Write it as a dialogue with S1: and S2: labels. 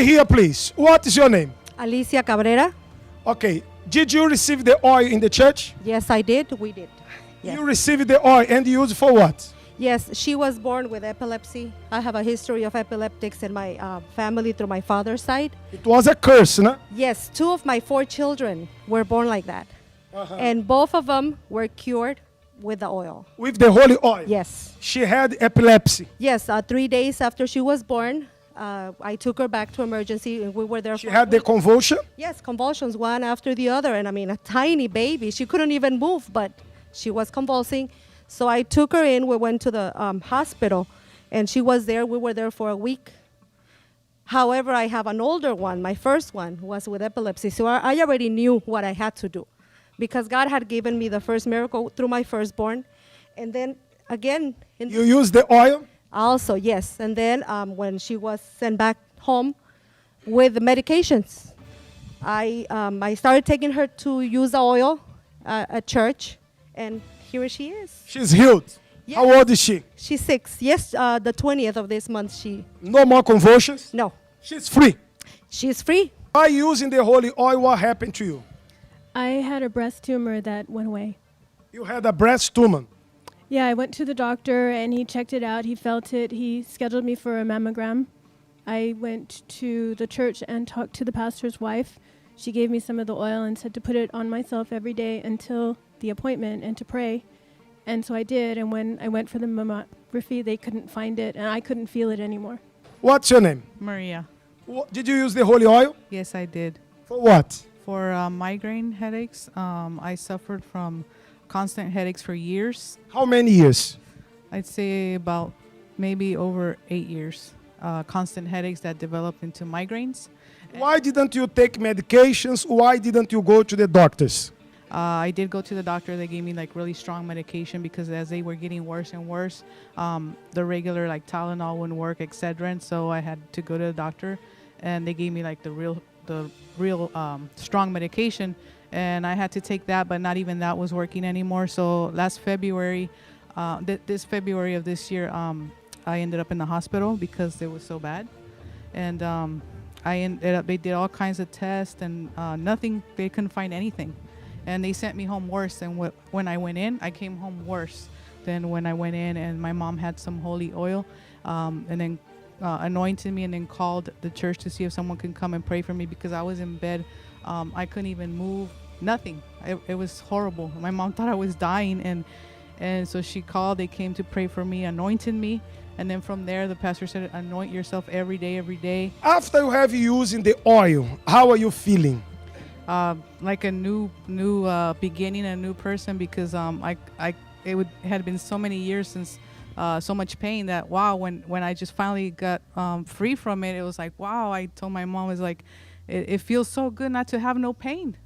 S1: here, please. What is your name?
S2: Alicia Cabrera.
S1: Okay. Did you receive the oil in the church?
S2: Yes, I did. We did. Yes.
S1: You received the oil and you used it for what?
S2: Yes, she was born with epilepsy. I have a history of epileptics in my family through my father's side.
S1: It was a curse, no?
S2: Yes, 2 of my 4 children were born like that.
S1: Uh-huh.
S2: And both of them were cured with the oil.
S1: With the holy oil?
S2: Yes.
S1: She had epilepsy.
S2: Yes, 3 days after she was born, I took her back to emergency, and we were there
S1: She
S2: for
S1: had
S2: a
S1: the
S2: week.
S1: convulsion?
S2: Yes, convulsions, one after the other. And I mean, a tiny baby. She couldn't even move, but she was convulsing. So I took her in. We went to the hospital, and she was there. We were there for a week. However, I have an older one. My first one was with epilepsy. So I already knew what I had to do because God had given me the first miracle through my firstborn. And then again,
S1: You used the oil?
S2: also, yes. And then when she was sent back home with the medications, I started taking her to use the oil at church, and here she is.
S1: She's healed.
S2: Yes.
S1: How old is she?
S2: She's 6. Yes, the 20th of this month,
S1: No more convulsions?
S2: no,
S1: She's free.
S2: she's free.
S1: By using the holy oil, what happened to you?
S3: I had a breast tumor that went away.
S1: You had a breast tumor.
S3: Yeah, I went to the doctor and he checked it out. He felt it. He scheduled me for a mammogram. I went to the church and talked to the pastor's wife. She gave me some of the oil and said to put it on myself every day until the appointment and to pray. And so I did. And when I went for the mammography, they couldn't find it and I couldn't feel it anymore.
S1: What's your name?
S4: Maria.
S1: Did you use the holy oil?
S4: Yes, I did.
S1: For what?
S4: For migraine headaches, I suffered from constant headaches for years.
S1: How many years?
S4: I'd say about maybe over 8 years. Constant headaches that developed into migraines.
S1: Why didn't you take medications? Why didn't you go to the doctors?
S4: I did go to the doctor. They gave me like really strong medication because as they were getting worse and worse, the regular like Tylenol wouldn't work, etc. And so I had to go to the doctor, and they gave me like the real strong medication, and I had to take that, but not even that was working anymore. So last February, this February of this year, I ended up in the hospital because it was so bad, and I ended up. They did all kinds of tests and nothing. They couldn't find anything. And they sent me home worse than when I went in. I came home worse than when I went in, and my mom had some holy oil and then anointed me and then called the church to see if someone could come and pray for me because I was in bed. I couldn't even move, nothing. It was horrible. My mom thought I was dying, and so she called. They came to pray for me, anointed me. And then from there, the pastor said, anoint yourself every day, every day.
S1: After you have using the oil, how are you feeling?
S4: Like a new beginning, a new person, because it had been so many years since so much pain that wow, when I just finally got free from it, it was like wow. I told my mom, it was like it feels so good not to have no pain.